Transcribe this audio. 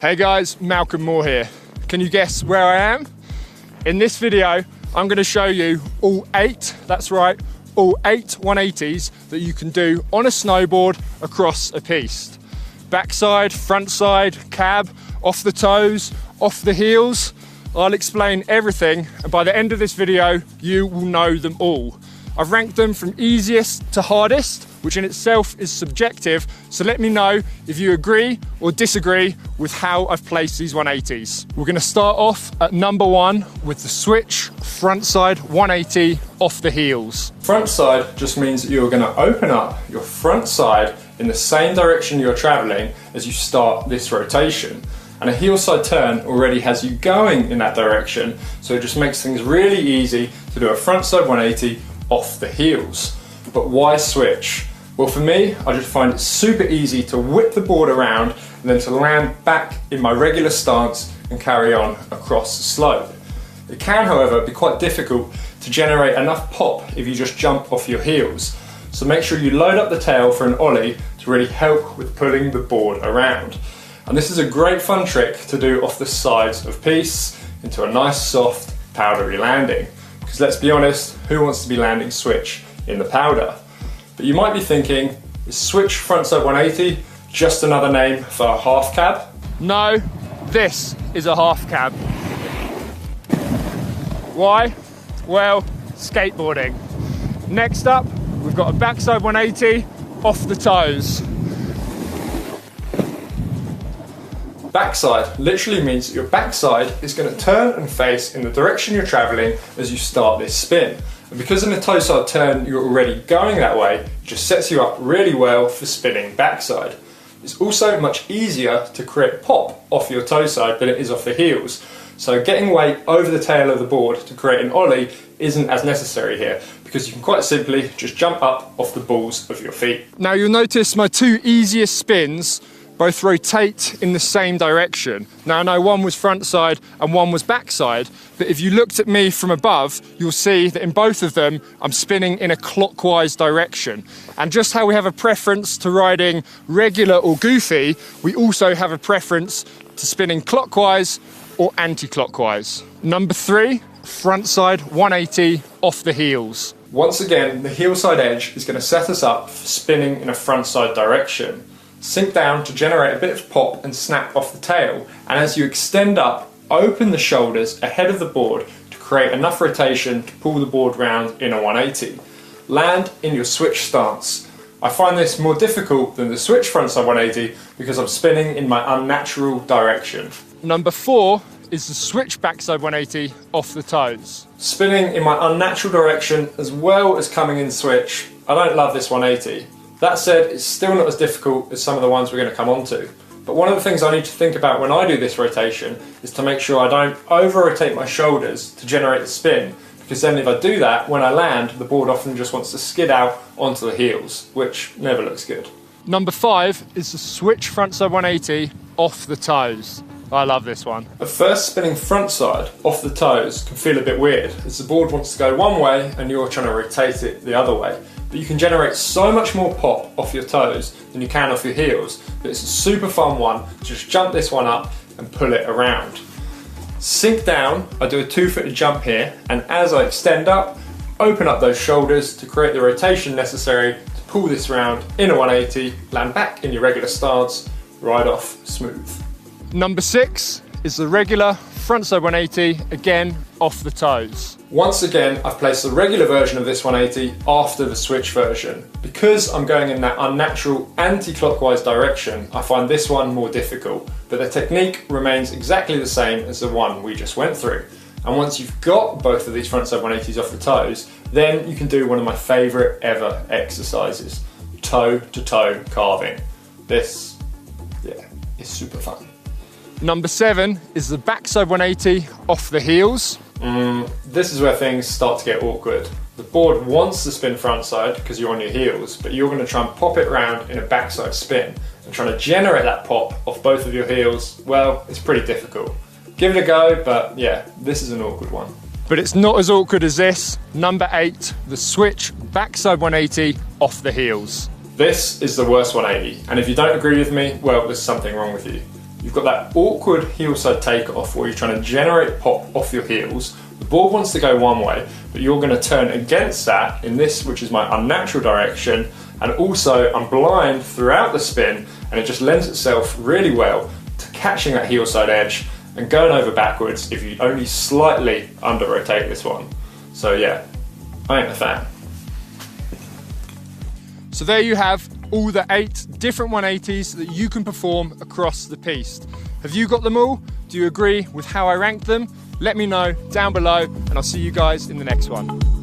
Hey guys, Malcolm Moore here. Can you guess where I am? In this video, I'm going to show you all 8, that's right, all 8 180s that you can do on a snowboard across a piste. Backside, front side, cab, off the toes, off the heels. I'll explain everything, and by the end of this video, you will know them all. I've ranked them from easiest to hardest, which in itself is subjective, so let me know if you agree or disagree with how I've placed these 180s. We're going to start off at number 1 with the switch frontside 180 off the heels. Front side just means that you're going to open up your front side in the same direction you're traveling as you start this rotation. And a heel side turn already has you going in that direction, so it just makes things really easy to do a front side 180 off the heels. But why switch? Well, for me, I just find it super easy to whip the board around and then to land back in my regular stance and carry on across the slope. It can, however, be quite difficult to generate enough pop if you just jump off your heels. So make sure you load up the tail for an ollie to really help with pulling the board around. And this is a great fun trick to do off the sides of pistes into a nice soft powdery landing. Because let's be honest, who wants to be landing switch in the powder? But you might be thinking, is switch frontside 180 just another name for a half cab? No, this is a half cab. Why? Well, skateboarding. Next up, we've got a backside 180 off the toes. Backside literally means that your backside is going to turn and face in the direction you're traveling as you start this spin. And because in a toe side turn you're already going that way, it just sets you up really well for spinning backside. It's also much easier to create pop off your toe side than it is off the heels. So getting weight over the tail of the board to create an ollie isn't as necessary here, because you can quite simply just jump up off the balls of your feet. Now you'll notice my 2 easiest spins both rotate in the same direction. Now I know one was front side and one was backside, but if you looked at me from above, you'll see that in both of them, I'm spinning in a clockwise direction. And just how we have a preference to riding regular or goofy, we also have a preference to spinning clockwise or anti-clockwise. Number 3, front side 180 off the heels. Once again, the heel side edge is going to set us up for spinning in a front side direction. Sink down to generate a bit of pop and snap off the tail, and as you extend up, open the shoulders ahead of the board to create enough rotation to pull the board round in a 180. Land in your switch stance. I find this more difficult than the switch frontside 180 because I'm spinning in my unnatural direction. Number 4 is the switch backside 180 off the toes. Spinning in my unnatural direction as well as coming in switch, I don't love this 180. That said, it's still not as difficult as some of the ones we're going to come on to. But one of the things I need to think about when I do this rotation is to make sure I don't over-rotate my shoulders to generate the spin, because then if I do that, when I land, the board often just wants to skid out onto the heels, which never looks good. Number 5 is the switch frontside 180 off the toes. I love this one. At first, spinning front side off the toes can feel a bit weird, as the board wants to go one way and you're trying to rotate it the other way. But you can generate so much more pop off your toes than you can off your heels, that it's a super fun one. Just jump this one up and pull it around. Sink down, I do a 2-footed jump here, and as I extend up, open up those shoulders to create the rotation necessary to pull this round in a 180, land back in your regular stance, ride off smooth. Number 6 is the regular frontside 180, again off the toes. Once again, I've placed the regular version of this 180 after the switch version. Because I'm going in that unnatural anti-clockwise direction, I find this one more difficult, but the technique remains exactly the same as the one we just went through. And once you've got both of these frontside 180s off the toes, then you can do one of my favourite ever exercises, toe-to-toe carving. This, is super fun. Number 7 is the backside 180 off the heels. This is where things start to get awkward. The board wants to spin frontside because you're on your heels, but you're going to try and pop it round in a backside spin. And trying to generate that pop off both of your heels, well, it's pretty difficult. Give it a go, but yeah, this is an awkward one. But it's not as awkward as this. Number 8, the switch backside 180 off the heels. This is the worst 180, and if you don't agree with me, well, there's something wrong with you. you've got that awkward heel side takeoff where you're trying to generate pop off your heels. The board wants to go one way, but you're going to turn against that in this, which is my unnatural direction, and also I'm blind throughout the spin, and it just lends itself really well to catching that heel side edge and going over backwards if you only slightly under rotate this one. So yeah, I ain't a fan. So there you have all the 8 different 180s that you can perform across the piste. Have you got them all? Do you agree with how I ranked them? Let me know down below, and I'll see you guys in the next one.